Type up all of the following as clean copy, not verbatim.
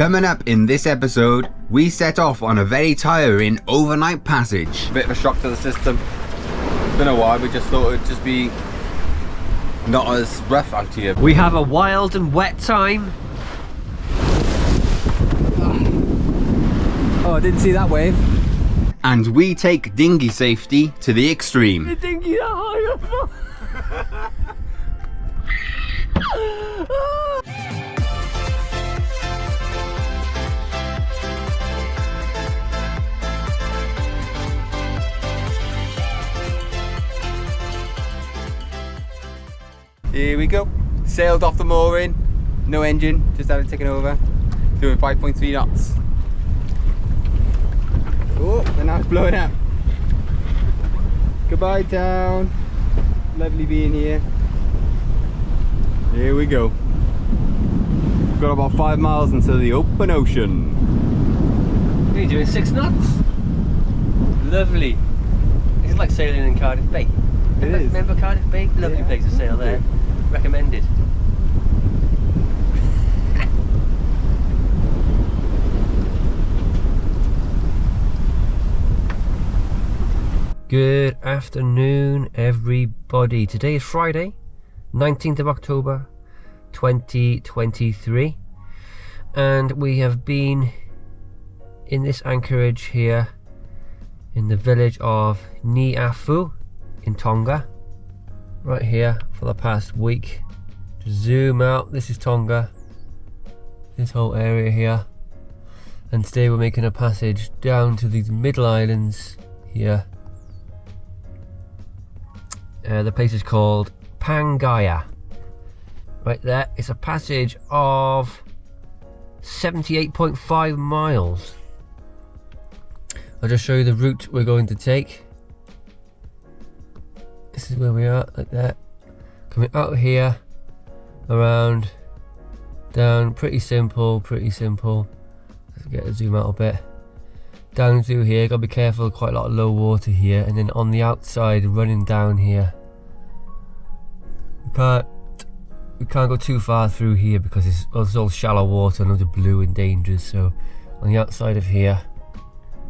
Coming up in this episode, we set off on a very tiring overnight passage. Bit of a shock to the system. Don't know why, we just thought it'd just be not as rough out here. We have a wild and wet time. Oh, I didn't see that wave. And we take dinghy safety to the extreme. The dinghy that high up. Here we go. Sailed off the mooring. No engine, just had it taken over. Doing 5.3 knots. Oh, and now it's blowing up. Goodbye town. Lovely being here. Here we go. We've got about 5 miles into the open ocean. What are you doing, 6 knots? Lovely. It's like sailing in Cardiff Bay. Remember Cardiff Bay? Lovely place to sail there. Recommended. Good afternoon, everybody. Today is Friday, 19th of October 2023, and we have been in this anchorage here in the village of Niafu in Tonga, right here for the past week. Just zoom out, this is Tonga, this whole area here, and today we're making a passage down to these middle islands here. The place is called Pangia. Right there, it's a passage of 78.5 miles. I'll just show you the route we're going to take. This is where we are, like that. Coming out here, around, down, pretty simple, pretty simple. Let's get a zoom out a bit. Down through here, gotta be careful, quite a lot of low water here, and then on the outside, running down here. We can't go too far through here because it's all shallow water and loads of blue and dangers, so on the outside of here,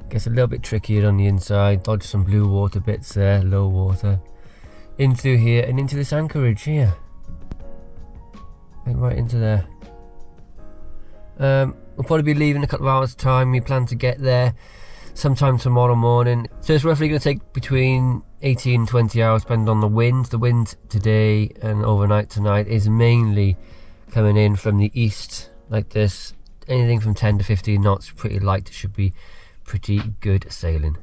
gets a little bit trickier on the inside, dodge some blue water bits there, low water. In through here and into this anchorage here. Right into there. We'll probably be leaving in a couple of hours time. We plan to get there sometime tomorrow morning. So it's roughly going to take between 18 and 20 hours depending on the wind. The wind today and overnight tonight is mainly coming in from the east like this. Anything from 10 to 15 knots, pretty light, should be pretty good sailing.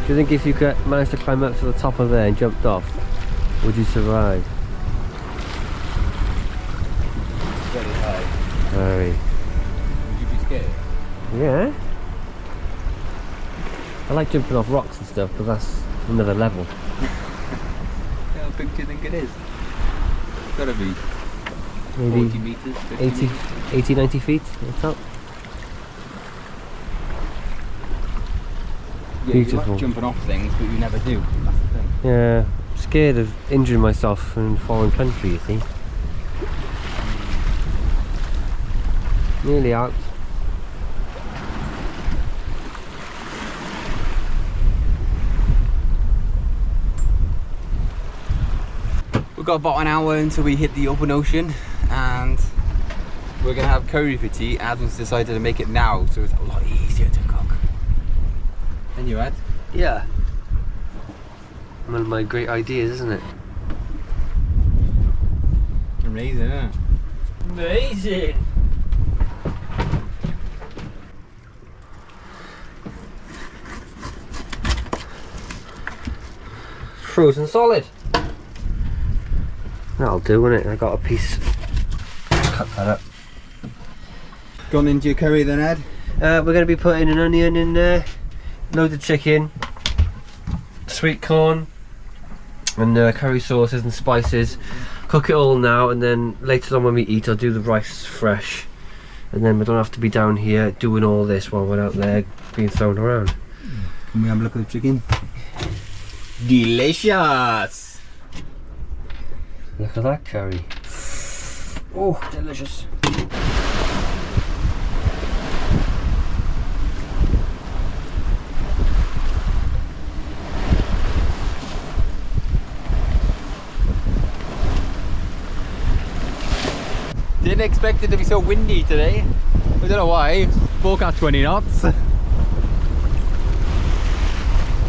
Do you think if you could manage to climb up to the top of there and jumped off, would you survive? Very high. Very. Would you be scared? Yeah. I like jumping off rocks and stuff because that's another level. How big do you think it is? It's gotta be Maybe 40 meters, 50 80, 90 feet at the top. Yeah, Beautiful. you like jumping off things, but you never do. That's the thing. Yeah, I'm scared of injuring myself in a foreign country, you see. Nearly out. We've got about an hour until we hit the open ocean, and we're gonna have curry for tea. Adam's decided to make it now, so it's a lot easier to cook. And you, Ed? Yeah. One of my great ideas, isn't it? Amazing, isn't it? Amazing! Frozen solid. That'll do, won't it? I got a piece. Cut that up. Gone into your curry then, Ed? We're going to be putting an onion in there, loads of chicken, sweet corn, and curry sauces and spices. Cook it all now, and then later on when we eat, I'll do the rice fresh, and then we don't have to be down here doing all this while we're out there being thrown around. Can we have a look at the chicken? Delicious! Look at that curry. Oh, delicious. Didn't expect it to be so windy today. I don't know why. Forecast 20 knots.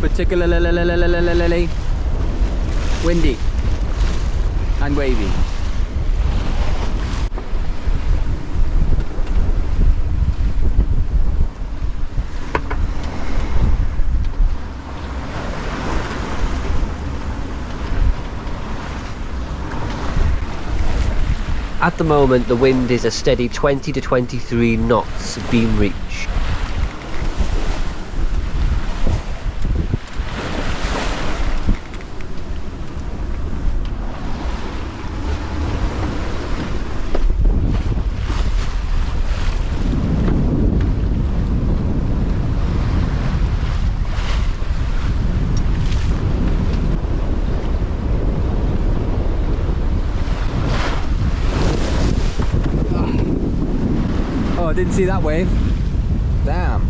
Particularly windy and wavy. At the moment, the wind is a steady 20 to 23 knots beam reach. Oh, I didn't see that wave. Damn.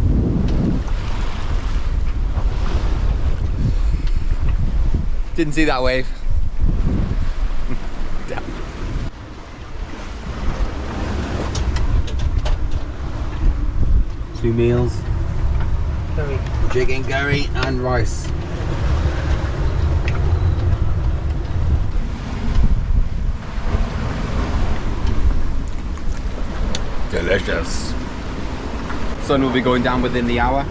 Didn't see that wave. Damn. Two meals. Curry. Chicken curry and rice. Delicious. Sun will be going down within the hour.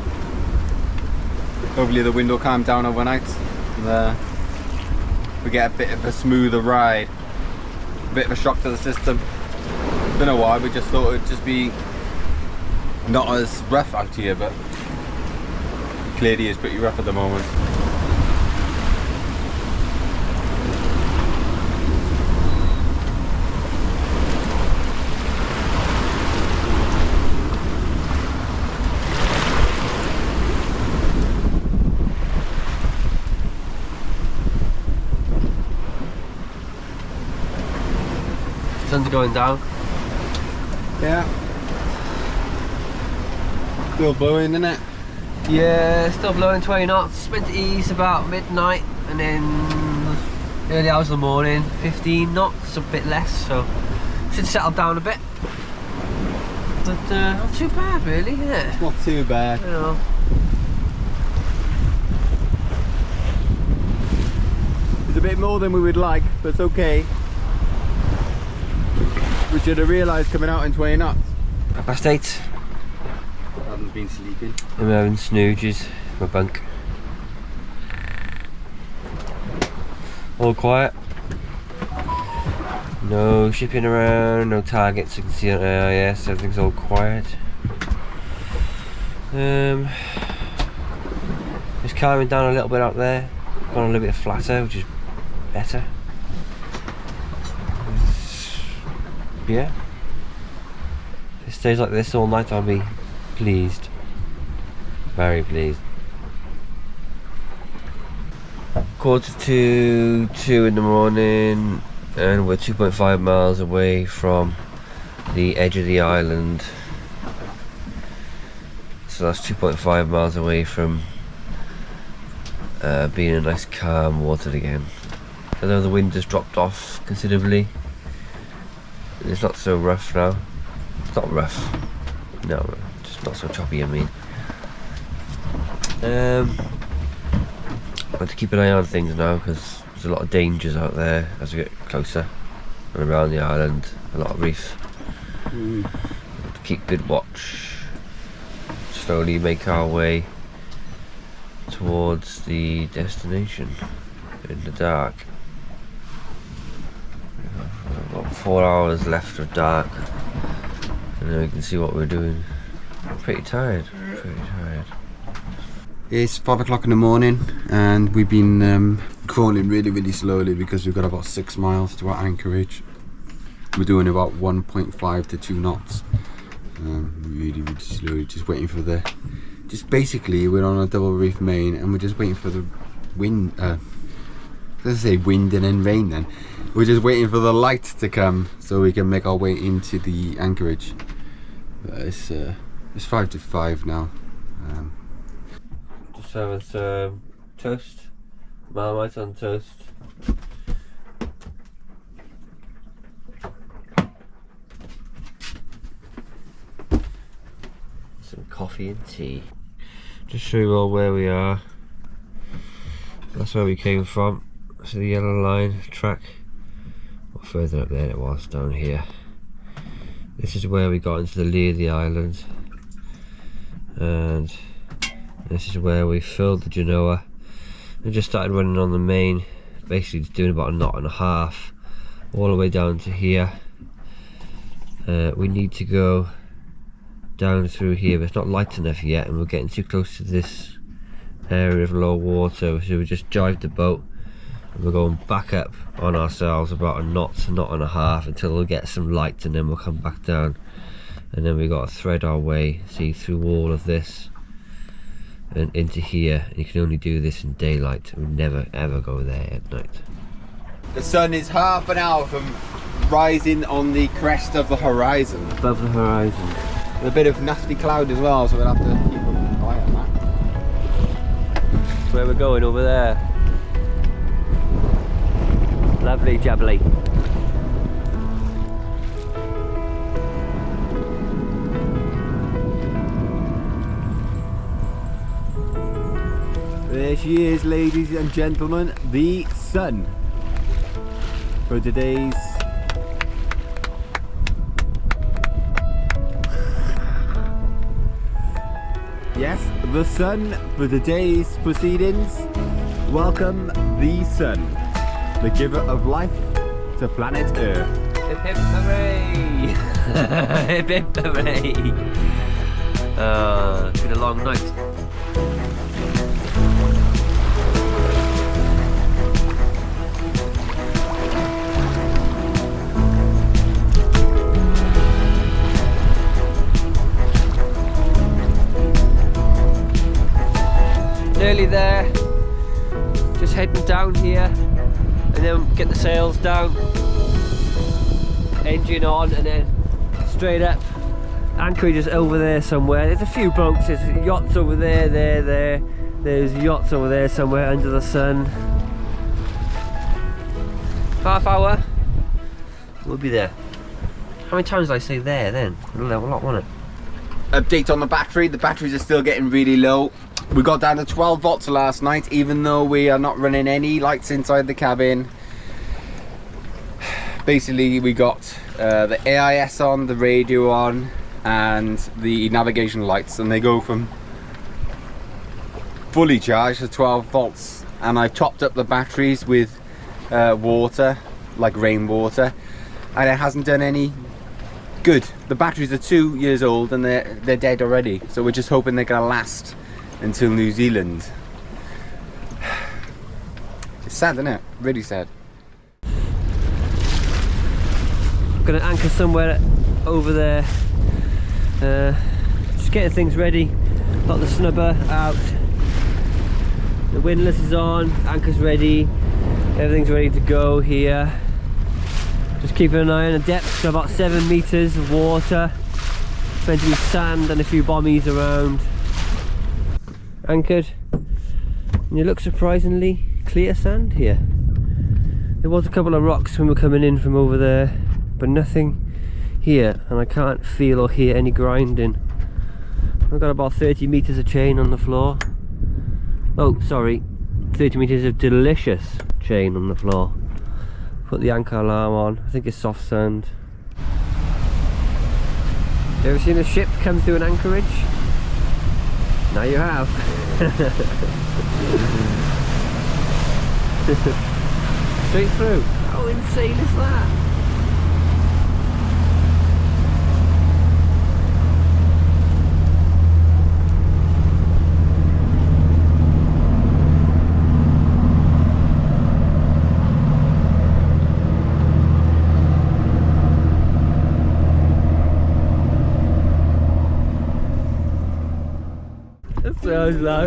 Hopefully the wind will calm down overnight. And, we get a bit of a smoother ride. A bit of a shock to the system. Don't know why, we just thought it would just be not as rough out here, but clearly it's pretty rough at the moment. Sun's going down. Yeah. Still blowing, isn't it? Yeah, still blowing 20 knots. Meant to ease about midnight, and then early hours of the morning, 15 knots, a bit less, so should settle down a bit. But not too bad, really, yeah. Not too bad. You know. It's a bit more than we would like, but it's okay. We should have realised coming out in 20 knots. 8:30. Adam's been sleeping. I'm having snooges in my bunk. All quiet. No shipping around, no targets you can see on AIS, everything's all quiet. Just calming down a little bit out there. Gone a little bit flatter, which is better. Yeah. If it stays like this all night, I'll be pleased. Very pleased. 1:45 in the morning, and we're 2.5 miles away from the edge of the island. So that's 2.5 miles away from being a nice calm water again. Although the wind has dropped off considerably, it's not so rough now. It's not rough. No, just not so choppy, I mean. Got to keep an eye on things now because there's a lot of dangers out there as we get closer and around the island. A lot of reef. Keep good watch. Slowly make our way towards the destination in the dark. We've got 4 hours left of dark, and then we can see what we're doing. Pretty tired. It's 5 o'clock in the morning, and we've been crawling really slowly because we've got about 6 miles to our anchorage. We're doing about 1.5 to 2 knots. Really slowly, just waiting for the. Just basically, we're on a double reef main, and we're just waiting for the wind. Let's say wind and then rain. Then we're just waiting for the light to come so we can make our way into the anchorage. It's 5 to 5 now. Just having some toast, Marmite on toast. Some coffee and tea. Just show you all where we are. That's where we came from. So the yellow line track. Or further up there it was, down here. This is where we got into the lee of the island. And this is where we filled the genoa and just started running on the main, basically just doing about a knot and a half all the way down to here. We need to go down through here, but it's not light enough yet, and we're getting too close to this area of low water, so we just jived the boat and we're going back up on ourselves about a knot and a half until we'll get some light, and then we'll come back down, and then we got to thread our way, see, through all of this and into here. And you can only do this in daylight. We never ever go there at night. The sun is half an hour from rising on the crest of the horizon. Above the horizon. With a bit of nasty cloud as well, so we'll have to keep an eye on that. That's where we're going, over there. Lovely jubbly. There she is, ladies and gentlemen, the sun for today's yes, the sun for today's proceedings. Welcome the sun, the giver of life to planet Earth. Hip hip hooray! Hip hip hooray! It's been a long night. Nearly there, just heading down here and then get the sails down, engine on, and then straight up. Anchorage is over there somewhere. There's a few boats, there's yachts over there, there's yachts over there somewhere under the sun. Half hour, we'll be there. How many times did I say there then? A lot, wasn't it? Update on the batteries are still getting really low. We got down to 12 volts last night, even though we are not running any lights inside the cabin. Basically, we got the AIS on, the radio on, and the navigation lights, and they go from fully charged to 12 volts. And I topped up the batteries with water, like rainwater, and it hasn't done any good. The batteries are 2 years old and they're dead already, so we're just hoping they're gonna last until New Zealand. It's sad, isn't it? Really sad. I'm gonna anchor somewhere over there. Just getting things ready. Got the snubber out. The windlass is on. Anchor's ready. Everything's ready to go here. Just keeping an eye on the depth. Got about 7 meters of water. Plenty of sand and a few bommies around. Anchored, and you look surprisingly clear sand here. There was a couple of rocks when we were coming in from over there, but nothing here, and I can't feel or hear any grinding. I've got about 30 meters of chain on the floor. Oh, sorry, 30 metres of delicious chain on the floor. Put the anchor alarm on. I think it's soft sand. You ever seen a ship come through an anchorage? Now you have. Straight through. How insane is that?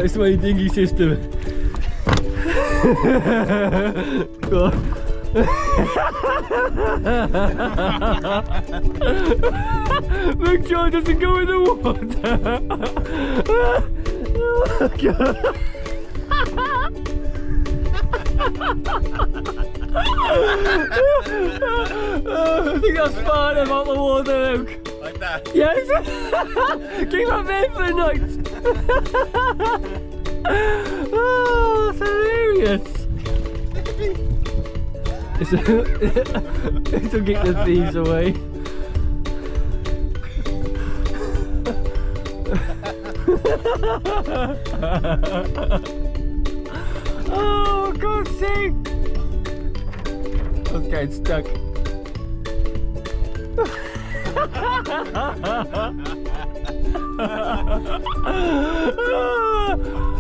It's my dinghy system. Go on. Make sure it doesn't go in the water. Oh, God. I think that's far enough out the water, Luke. Like that? Yes! Keep up there for the night! Oh, that's hilarious! This'll get the thieves away. Oh, for God's sake! I was getting stuck.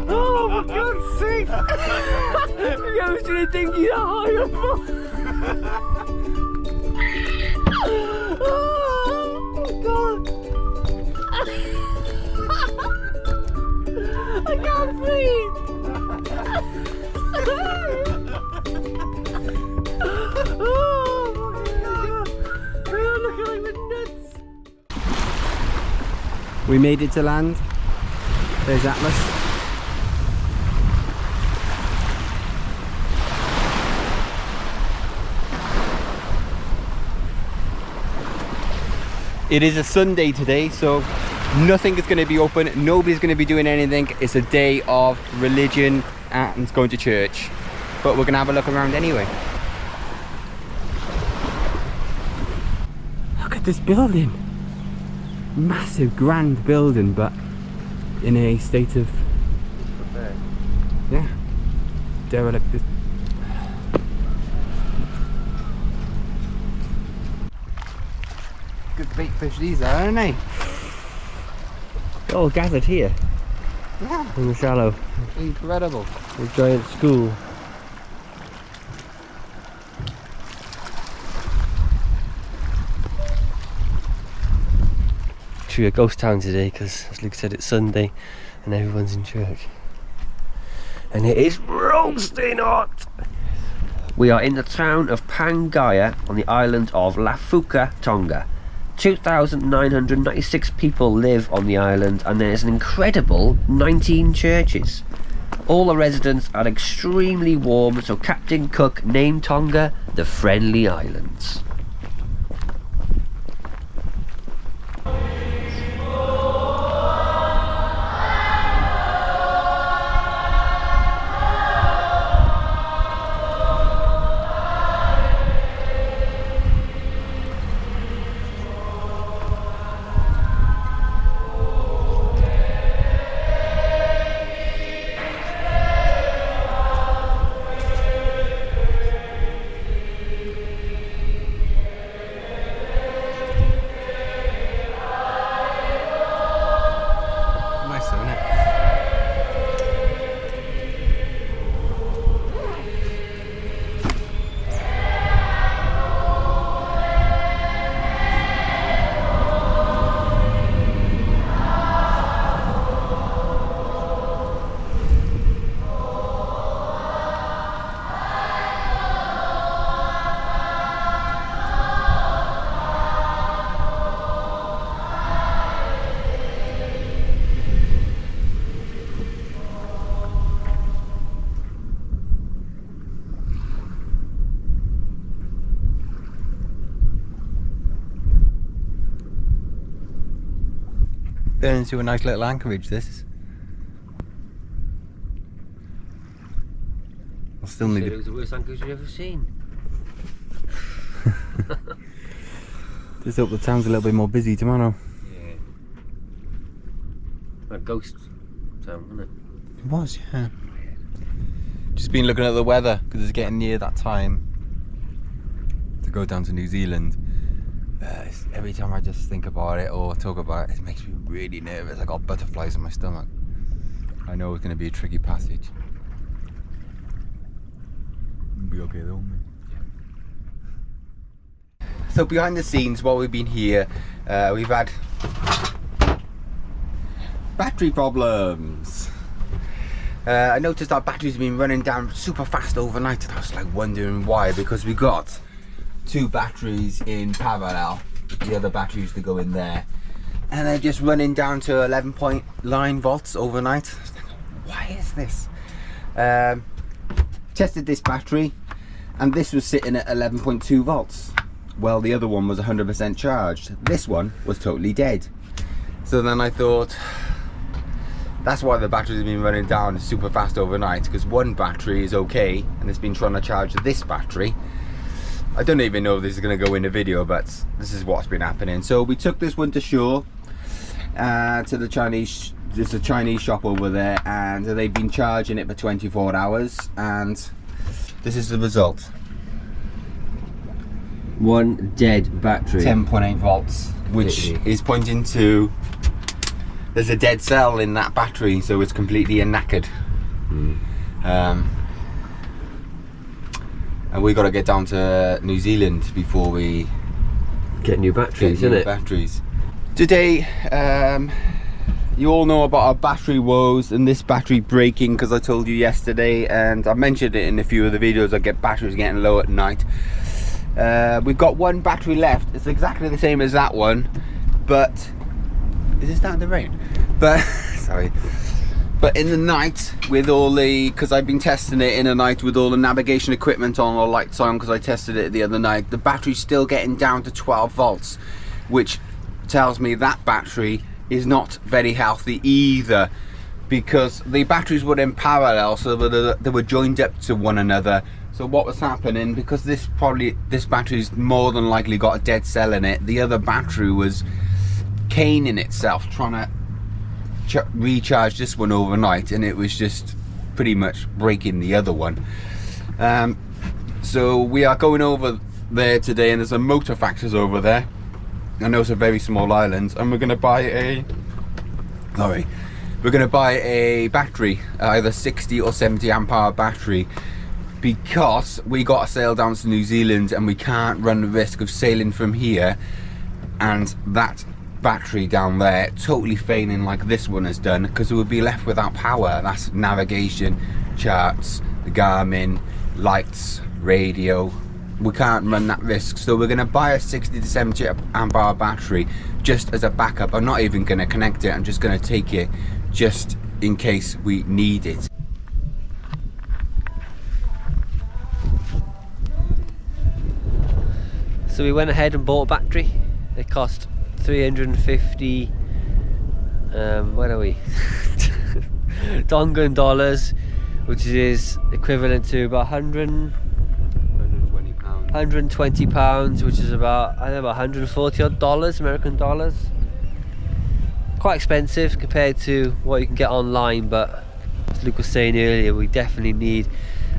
Oh, for God's sake! You ever seen a dinghy that high up? Oh, God! I can't breathe! Oh, we're looking like we're nuts! We made it to land. There's Atlas. It is a Sunday today, so nothing is going to be open, nobody's going to be doing anything. It's a day of religion and going to church, but we're going to have a look around anyway. Look at this building. Massive, grand building, but in a state of, yeah, derelict. Good bait fish these are, aren't they? They're all gathered here Yeah, in the shallow. incredible. The giant school. Actually a ghost town today because, as Luke said, it's Sunday and everyone's in church. And it is roasting hot! We are in the town of Pangia on the island of Lifuka, Tonga. 2,996 people live on the island and there's an incredible 19 churches. All the residents are extremely warm, so Captain Cook named Tonga the Friendly Islands. Nice though, isn't it? Turn into a nice little anchorage, this. Still You need said to... it was the worst anchorage you've ever seen. Just hope the town's a little bit more busy tomorrow. Yeah. A ghost town, wasn't it? It was, yeah. Just been looking at the weather because it's getting near that time to go down to New Zealand. Every time I just think about it or talk about it, it makes me really nervous. I got butterflies in my stomach. I know it's going to be a tricky passage. It'll be okay though, won't it? So behind the scenes, while we've been here, we've had battery problems. I noticed our batteries have been running down super fast overnight, and I was like wondering why, because we got 2 batteries in parallel, the other batteries to go in there, and they're just running down to 11.9 volts overnight. I was like, why is this? Tested this battery, and this was sitting at 11.2 volts. Well, the other one was 100% charged. This one was totally dead. So then I thought, that's why the batteries have been running down super fast overnight, because one battery is okay, and it's been trying to charge this battery. I don't even know if this is going to go in the video, but this is what's been happening. So we took this one to shore, to the Chinese, there's a Chinese shop over there, and they've been charging it for 24 hours, and this is the result. One dead battery. 10.8 volts, which is pointing to there's a dead cell in that battery, so it's completely knackered. And we got to get down to New Zealand before we Get new batteries, get new isn't it? batteries. Today, you all know about our battery woes and this battery breaking, because I told you yesterday, and I mentioned it in a few of the videos. I get batteries getting low at night. We've got one battery left. It's exactly the same as that one, but is it starting to rain? But sorry, but in the night with all the, because I've been testing it in the night with all the navigation equipment on or lights on, because I tested it the other night, the battery's still getting down to 12 volts, which tells me that battery is not very healthy either, because the batteries were in parallel, so they were joined up to one another. So what was happening, because this battery's more than likely got a dead cell in it, the other battery was caning itself trying to recharge this one overnight, and it was just pretty much breaking the other one. So we are going over there today, and there's a motor factors over there. I know it's a very small island, and we're going to buy a battery, either 60 or 70 amp hour battery, because we got to sail down to New Zealand and we can't run the risk of sailing from here and that battery down there totally failing like this one has done, because we would be left without power. That's navigation, charts, the Garmin, lights, radio. We can't run that risk, so we're going to buy a 60 to 70 amp hour battery just as a backup. I'm not even going to connect it, I'm just going to take it just in case we need it. So we went ahead and bought a battery. It cost 350 what are we Tongan dollars, which is equivalent to about 120 pounds, which is about, I don't know, 140 odd dollars, American dollars. Quite expensive compared to what you can get online, but as Luke was saying earlier, we definitely need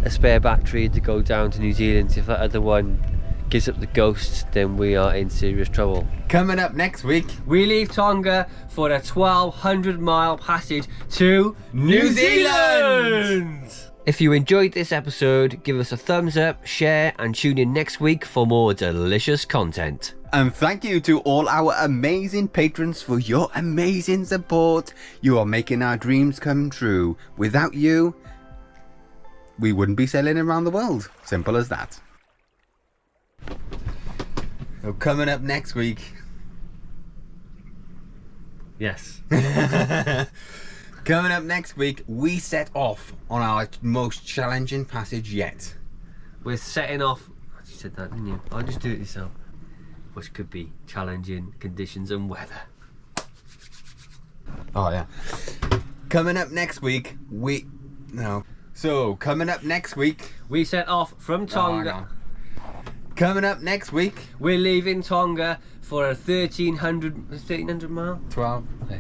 a spare battery to go down to New Zealand. If that other one gives up the ghost, then we are in serious trouble. Coming up next week, we leave Tonga for a 1,200 mile passage to New Zealand! If you enjoyed this episode, give us a thumbs up, share, and tune in next week for more delicious content. And thank you to all our amazing patrons for your amazing support. You are making our dreams come true. Without you, we wouldn't be sailing around the world. Simple as that. So coming up next week. Yes. Coming up next week, we set off on our most challenging passage yet. We're setting off. You said that, didn't you? I'll just do it yourself. Which could be challenging conditions and weather. Oh yeah. Coming up next week, So coming up next week, We set off from Tonga. coming up next week, We're leaving Tonga for a 1300 mile. 12. Okay.